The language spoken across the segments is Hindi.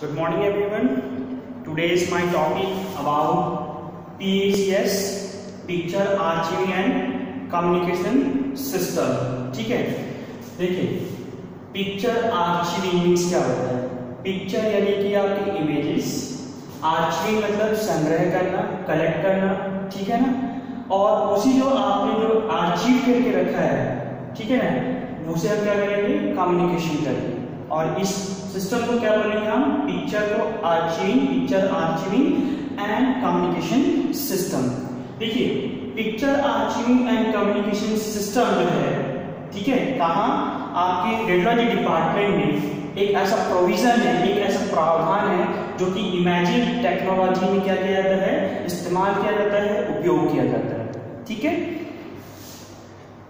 Good morning everyone. Today is my topic about PACS, Picture Archiving and Communication System. ठीक है, देखिए पिक्चर आर्चिविंग मीन्स क्या होता है। पिक्चर यानी कि आपकी इमेजेस, आर्चिविंग मतलब संग्रह करना, कलेक्ट करना, ठीक है ना। और उसी जो आपने जो आर्चिव करके रखा है, ठीक है ना, उसे हम क्या करेंगे, कम्युनिकेशन करेंगे। और इस सिस्टम को क्या बोलेंगे हम, पिक्चर को आर्चिविंग, picture archiving and communication system. देखिए picture archiving and communication system जो है, ठीक है, कहाँ आपके रेडियोलॉजी डिपार्टमेंट में एक ऐसा प्रोविजन है, एक ऐसा प्रावधान है जो कि इमेजिंग टेक्नोलॉजी में क्या किया जाता है, इस्तेमाल किया जाता है, उपयोग किया जाता है। ठीक है,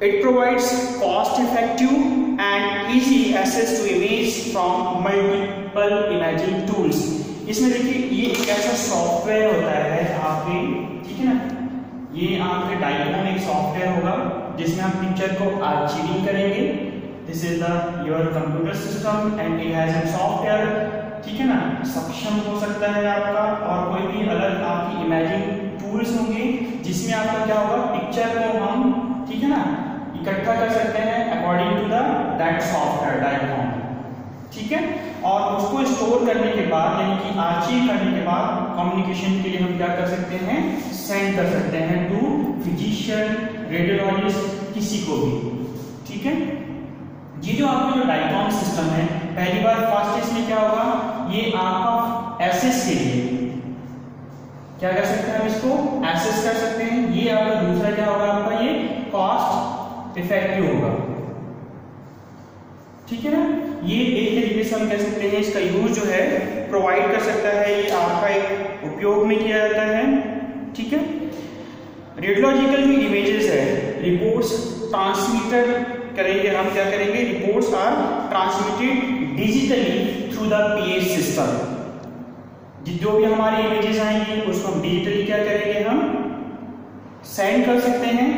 it provides cost effective and easy access to image from multiple imaging tools। इसमें देखिए ये एक ऐसा सॉफ्टवेयर होता है आपके, ठीक है ना, ये आपके डाइकोन एक सॉफ्टवेयर होगा जिसमें आप पिक्चर को आर्चिविंग करेंगे। This is the your computer system and it has a software, ठीक है ना, सक्षम हो सकता है आपका, और कोई भी अलग आपकी इमेजिंग टूल्स होंगे जिसमें आपका क्या होगा, पिक्चर को हम, ठीक है ना, इकट्ठा कर सकते हैं according to the that software diagram, ठीक है। और उसको स्टोर करने के बाद यानी कि आर्चिव करने के बाद कम्युनिकेशन के लिए हम क्या कर सकते हैं, सेंड कर सकते हैं टू फिजिशियन, रेडियोलॉजिस्ट, किसी को भी, ठीक है। ये जो आपका जो डायग्राम सिस्टम है, पहली बार फर्स्ट इसमें क्या होगा, ये आपका एसेस के लिए क्या कर सकते हैं, हम इसको एसेस कर सकते हैं। ये आपका दूसरा क्या होगा, आपका ये कॉस्ट इफेक्टिव होगा, ठीक है ना। ये एक तरीके से हम कह सकते हैं इसका यूज जो है प्रोवाइड कर सकता है, ये आपका एक उपयोग में किया जाता है, ठीक है। रेडियोलॉजिकल जो इमेजेस है, रिपोर्ट्स ट्रांसमिटर करेंगे, हम क्या करेंगे, reports are transmitted digitally through the PS system. जो भी हमारी इमेजेस आएंगी उसको हम डिजिटली क्या करेंगे, हम सेंड कर सकते हैं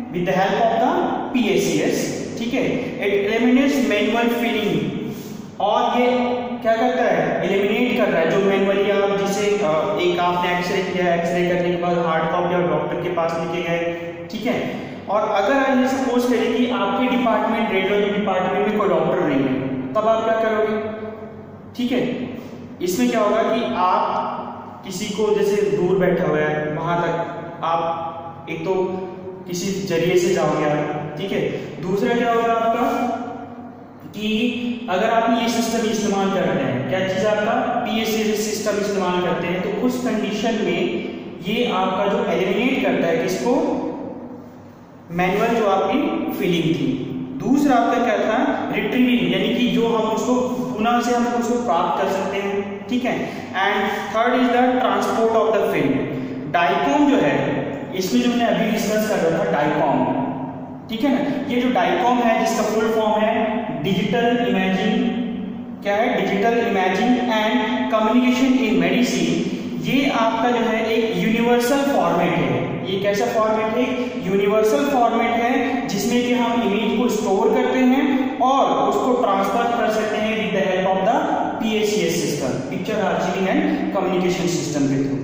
with the help of the PACS, ठीक है। It eliminates manual filling, और ये क्या करता है, एलिमिनेट कर रहा है जो मैनुअली आप जिसे एक आपने एक्सरे किया, एक्सरे करने के बाद हार्ड कॉपी और डॉक्टर के पास लेके गए, ठीक है। और अगर ये सपोज करें कि आपके डिपार्टमेंट, रेडियोलॉजी डिपार्टमेंट में कोई डॉक्टर नहीं है, तब आप क्या करोगे, ठीक है। इसमें क्या होगा कि आप किसी को जैसे दूर बैठा हुआ है वहां तक आप एक तो किसी जरिए से जाओगे आप, ठीक है। दूसरा क्या होगा आपका कि अगर आप ये सिस्टम इस्तेमाल करते हैं, क्या चीज आपका पीएसएस सिस्टम इस्तेमाल करते हैं, तो उस कंडीशन में ये आपका जो एलिमिनेट करता है किसको, मैनुअल जो आपकी फिलिंग थी। दूसरा आपका क्या था, रिट्रीविंग, यानी कि जो हम उसको पुनः से हम उसको प्राप्त कर सकते हैं, ठीक है। And third is the transport of the film. DICOM जो है, इसमें जो मैंने अभी डिस्कस कर रहा था डाइकॉम, ठीक है ना, ये जो डाइकॉम है जिसका फुल फॉर्म है डिजिटल इमेजिंग, क्या है, digital imaging and communication in medicine. ये आपका जो है एक यूनिवर्सल फॉर्मेट है। ये कैसा फॉर्मेट है, यूनिवर्सल फॉर्मेट है जिसमें कि हम इमेज को स्टोर करते हैं और उसको ट्रांसफर कर सकते हैं with the help of the PACS system, picture archiving and communication system के थ्रू,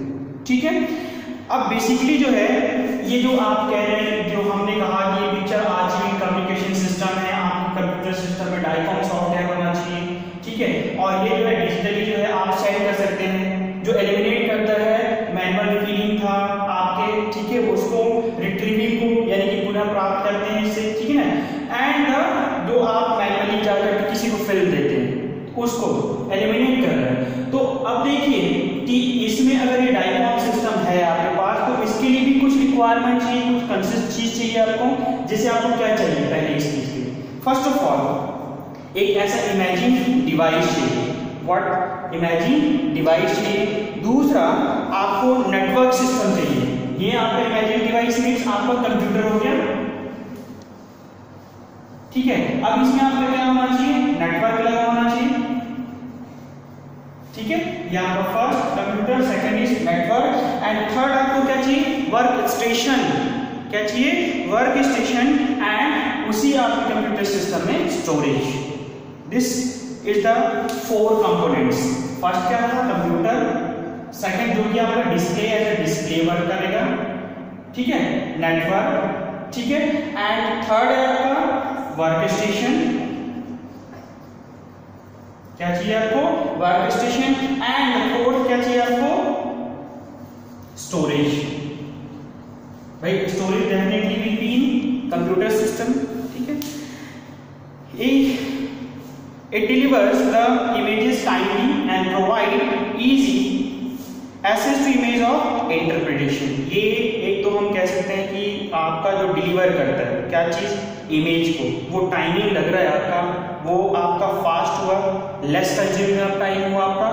ठीक है। अब बेसिकली जो है ये जो आप कह रहे हैं, जो हमने कहा कि ये पिक्चर आर्चिविंग कम्युनिकेशन सिस्टम है, आपके कंप्यूटर सिस्टम में डाइकॉम सॉफ्टवेयर होना चाहिए, ठीक है। और ये जो है डिजिटली जो है आप सेंड कर सकते हैं, जो एलिमिनेट करता है मैनुअल फिलिंग था आपके, ठीक है, उसको रिट्रीविंग को यानी कि पुनः प्राप्त करते हैं इससे, ठीक है ना। एंड जो आप मैनुअली जाकर किसी को फिल्म देते हैं उसको एलिमिनेट कर रहे हैं। तो अब देखिए कि इसमें अगर ये डाइकॉम सिस्टम है आपके पास, तो इसके लिए भी कुछ रिक्वायरमेंट चाहिए, कुछ कंसिस्ट चीज चाहिए आपको। जैसे आपको क्या चाहिए, पहले इस चीज के लिए फर्स्ट ऑफ ऑल एक ऐसा इमेजिंग डिवाइस चाहिए, व्हाट, इमेजिंग डिवाइस चाहिए। दूसरा आपको नेटवर्क सिस्टम चाहिए। ये आपका इमेजिंग डिवाइस मीन्स आपका कंप्यूटर हो गया, ठीक है। अब इसमें आपका क्या होना चाहिए, नेटवर्क लगा होना चाहिए, ठीक है। ये आपका first computer, second is network and third आपको क्या चाहिए, वर्क स्टेशन। क्या चाहिए, वर्क स्टेशन एंड उसी आपके कंप्यूटर सिस्टम में storage. This is the 4 components. First क्या था? कंप्यूटर। सेकंड जो कि आपका display as a display work करेगा, ठीक है, नेटवर्क, ठीक है। एंड थर्ड है आपका वर्क स्टेशन। क्या चाहिए आपको? Work station. एंड फोर्थ क्या चाहिए आपको? स्टोरेज। भाई storage definitely will be in computer system, ठीक है। It delivers the images timely and provide easy access to image of interpretation। ये एक तो हम कह सकते हैं कि आपका जो डिलीवर करता है क्या चीज, इमेज को, वो टाइमिंग लग रहा है आपका, वो आपका फास्ट हुआ, लेस कंज्यूमिंग टाइम हुआ आपका,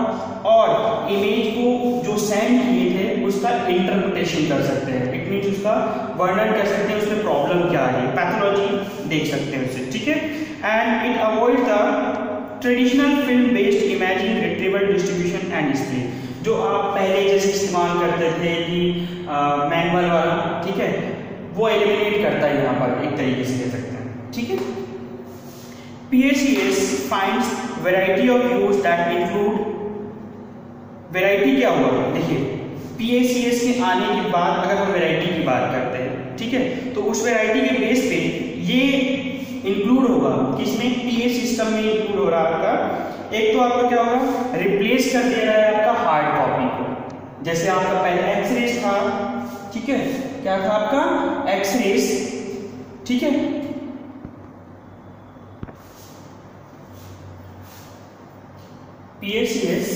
और इमेज को जो सेंड किए थे उसका इंटरप्रिटेशन कर सकते हैं। इट मीन्स उसका वर्णन कर सकते हैं, उसमें प्रॉब्लम क्या है, पैथोलॉजी देख सकते हैं उससे, ठीक है। And it avoid the traditional film based imaging retrieval distribution and display, जो आप पहले जैसे इस्तेमाल करते थे कि मैनुअल वाला, ठीक है, वो एलिमिनेट करता है यहाँ पर, एक तरीके से कह सकते हैं, ठीक है। PACS finds variety of use that include, variety क्या हुआ, देखिए PACS के आने के बाद अगर हम वैरायटी की बात करते हैं, ठीक है, तो उस वैरायटी के बेस पे ये इंक्लूड होगा, किसमें? PA सिस्टम में इंक्लूड हो रहा है आपका। एक तो आपका क्या होगा, रिप्लेस कर दे रहा है आपका हार्ड कॉपी को। जैसे आपका पहले एक्सरेस था, ठीक है, क्या था आपका? एक्सरेस, ठीक है। PACS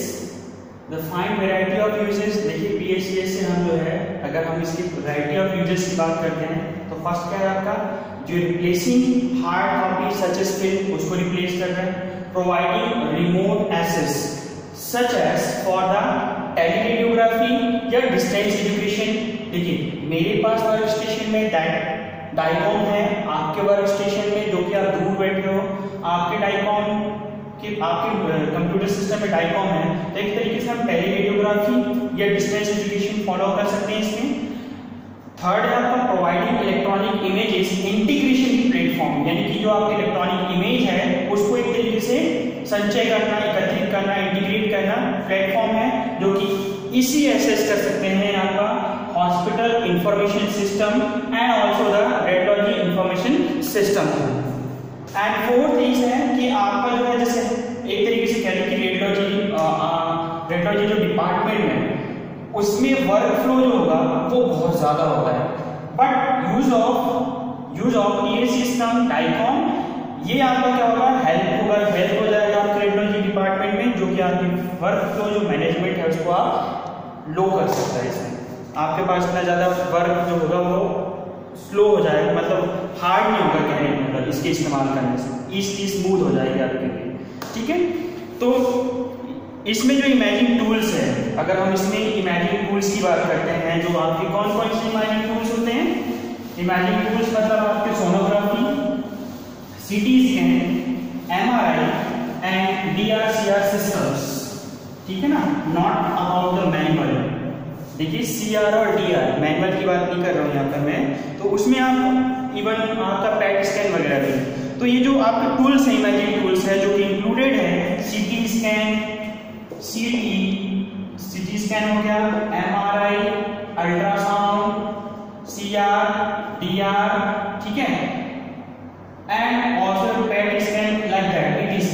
the find variety of uses. देखिए PACS से हम जो है, अगर हम इसकी वैरायटी ऑफ यूजेस की बात करते हैं तो फर्स्ट क्या है आपका, जो replacing hard copy such as film, उसको रिप्लेस कर रहा है। Providing remote access such as for the teleradiography या डिस्टेंस एजुकेशन। देखिए मेरे पास वर्क स्टेशन में डाइकॉम है, आपके वर्क स्टेशन में जो कि आप दूर बैठे हो, आपके डाइकॉम कि आपके कंप्यूटर सिस्टम में डाइकॉम है, तो एक तरीके से हम टेलीरेडियोग्राफी या डिस्टेंस एजुकेशन फॉलो कर सकते हैं इसमें। थर्ड है आपका providing electronic images integration platform, यानी कि जो आपकी इलेक्ट्रॉनिक इमेज है उसको एक तरीके से संचय करना, एकत्रित करना, इंटीग्रेट करना प्लेटफॉर्म है, जो कि इसी एक्सेस कर सकते हैं आपका hospital information system and also the radiology information system. And fourth चीज है कि आपका जो है, जैसे एक तरीके से कह लो कि रेडियोलॉजी जो डिपार्टमेंट है उसमें वर्क फ्लो जो होगा वो बहुत ज्यादा होता है, but use of PA system DICOM, ये आपका क्या होगा, हेल्प हो जाएगा आपके रेडियोलॉजी डिपार्टमेंट में, जो कि आपकी वर्क फ्लो जो मैनेजमेंट है उसको आप लो कर सकता है। इसमें आपके पास इतना ज्यादा वर्क जो होगा वो स्लो हो जाएगा, मतलब हार्ड नहीं होगा कहने का मतलब, इसके इस्तेमाल करने से ईजी स्मूथ हो जाएगी आपके लिए, ठीक है। तो इसमें जो इमेजिंग टूल्स है, अगर हम इसमें इमेजिंग टूल्स की बात करते हैं, जो आपके कौन कौन से इमेजिंग टूल्स होते हैं? इमेजिंग टूल्स मतलब आपके sonography, CT scan, MRI and DRCR systems, ठीक है ना, नॉट अबाउट द मैनुअल। देखिए CR और DR, मैनुअल की बात नहीं कर रहा हूँ यहाँ पर मैं, तो उसमें आप इवन आपका पैट स्कैन वगैरह भी, तो ये जो आपके टूल्स हैं, इमेजिंग टूल्स है जो कि इंक्लूडेड है, CT स्कैन, CT स्कैन हो गया, MRI, अल्ट्रासाउंड, CR, DR, ठीक है, and also PET scan like that, ETC।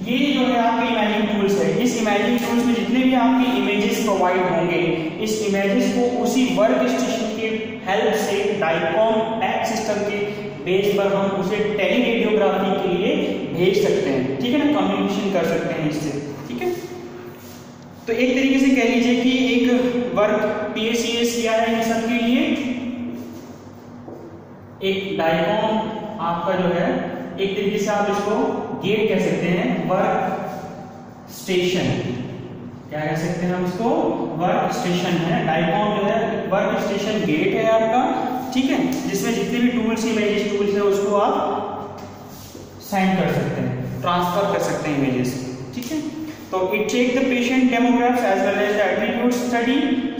ये जो है आपके इमेजिंग टूल्स है। इस इमेजिंग टूल्स में जितने भी आपके इमेजेस प्रोवाइड होंगे, इस इमेजेस को उसी वर्क स्टेशन के हेल्प से डाइकॉम टैग सिस्टम के बेस पर हम उसे टेलीरेडियोग्राफी के लिए भेज सकते हैं, ठीक है ना, कम्युनिकेशन कर सकते हैं इससे, ठीक है। तो एक तरीके से कह लीजिए कि एक वर्क PACS किया है इन सब के लिए। एक डाइकॉम आपका जो है, एक तरीके से आप इसको गेट कह सकते हैं, वर्क स्टेशन, क्या कह सकते हैं हम इसको, वर्क स्टेशन है। डाइकॉम जो है वर्क स्टेशन गेट है आपका, ठीक है, जिसमें जितने भी टूल्स, इमेजेस टूल्स है उसको आप सेंड कर सकते हैं, ट्रांसफर कर सकते हैं इमेजेस, ठीक है। तो it check the patient demographs as well as the attribute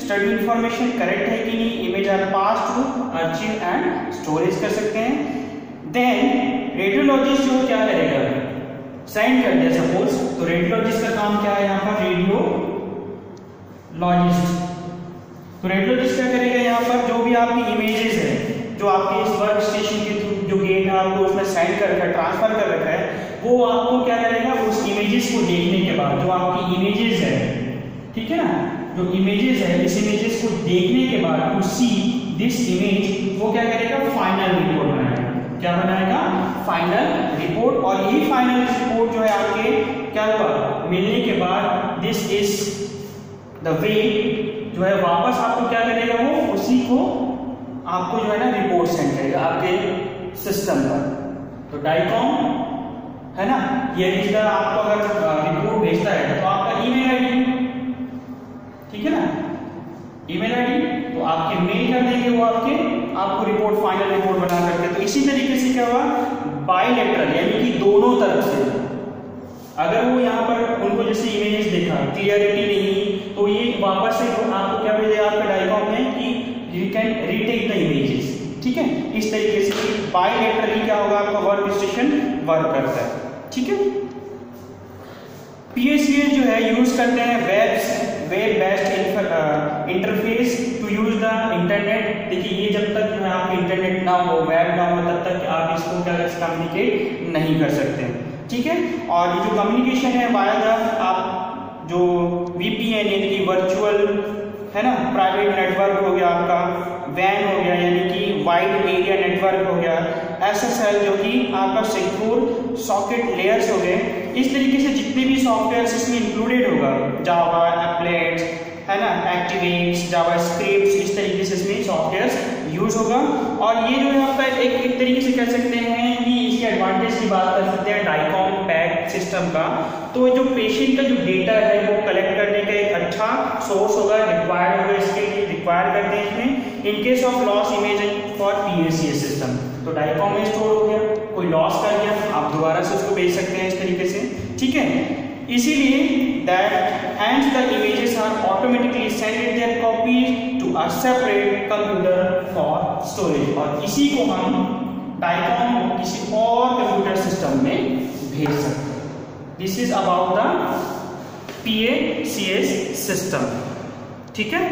study information correct है कि नहीं, image are pass through archive and storage कर सकते हैं। देन रेडियोलॉजिस्ट जो क्या करेगा, सेंड कर दिया सपोज, तो रेडियोलॉजिस्ट का काम क्या है यहाँ पर, रेडियोलॉजिस्ट। तो रेडियोलॉजिस्ट क्या करेगा यहाँ पर, जो भी आपकी इमेजेस है जो आपके इस वर्क स्टेशन के थ्रू जो गेट है आपको उसमें सेंड कर रखा है, ट्रांसफर कर रखा है, वो आपको क्या करेगा, उस इमेजेस को देखने के बाद, जो आपकी इमेजेस है, ठीक है ना, जो इमेजेस है, इस इमेजेस को देखने के बाद टू सी दिस इमेज, वो क्या करेगा, फाइनल रिपोर्ट बनाएगा। क्या बनाएगा, फाइनल रिपोर्ट। और ये फाइनल रिपोर्ट जो है आपके क्या हुआ, मिलने के बाद दिस इज द वे, जो है वापस आपको क्या करेगा, वो उसी को आपको जो है ना रिपोर्ट सेंड करेगा आपके सिस्टम पर। तो डाइकॉम है ना, ये रिश्ता आपको अगर रिपोर्ट भेजता है तो आपका ईमेल आईडी, ठीक है ना, ईमेल आईडी, तो आपके मेल कर देंगे वो आपको रिपोर्ट, फाइनल रिपोर्ट बना करके। तो इसी तरीके से क्या हुआ, बाइलेटरल यानी कि दोनों तरफ से, अगर वो यहाँ पर उनको जैसे इमेजेस देखा, क्लियरिटी नहीं, तो ये वापस से आपको क्या भेजेगा आपके डाइकॉम में कि you can retake the images, ठीक है। इस तरीके से बाइलेटरली क्या होगा, आपका वर्क स्टेशन वर्क करता है, ठीक है। PSCS जो है यूज करते हैं web based interface to use the internet. देखिए ये जब तक जो है आपके इंटरनेट ना हो, वेब ना हो, तब तक आप इसको क्या कम्युनिकेट नहीं कर सकते, ठीक है। और ये जो कम्युनिकेशन है वाया द आप जो VPN यानी कि वर्चुअल है ना, प्राइवेट नेटवर्क हो गया आपका, WAN हो गया यानी कि वाइड एरिया नेटवर्क हो गया, SSL जो कि आपका सिक्योर सॉकेट लेयर्स हो गए। इस तरीके से जितने भी सॉफ्टवेयर इसमें इंक्लूडेड होगा, जावा, एप्लेट्स है ना, एक्टिवेट्स, जावा स्क्रिप्ट्स, इस तरीके से इसमें सॉफ्टवेयर यूज होगा। और ये जो है आपका एक तरीके से कह सकते हैं कि इसके एडवांटेज की बात कर सकते हैं डाइकॉम पैक सिस्टम का, तो जो पेशेंट का जो डेटा है वो कलेक्ट करने का एक अच्छा सोर्स होगा, रिक्वायर्ड होगा, इसके लिए रिक्वायर करते हैं इसमें in case of loss image for PSCS system. तो डाइकॉम में स्टोर हो गया, कोई लॉस कर गया, आप दोबारा से उसको भेज सकते हैं इस तरीके से, ठीक है। इसीलिए that hence the images are automatically send their copies to a separate computer for storage. और इसी को हम डाइकॉम किसी और कंप्यूटर सिस्टम में भेज सकते हैं। This is about the PSCS system, ठीक है।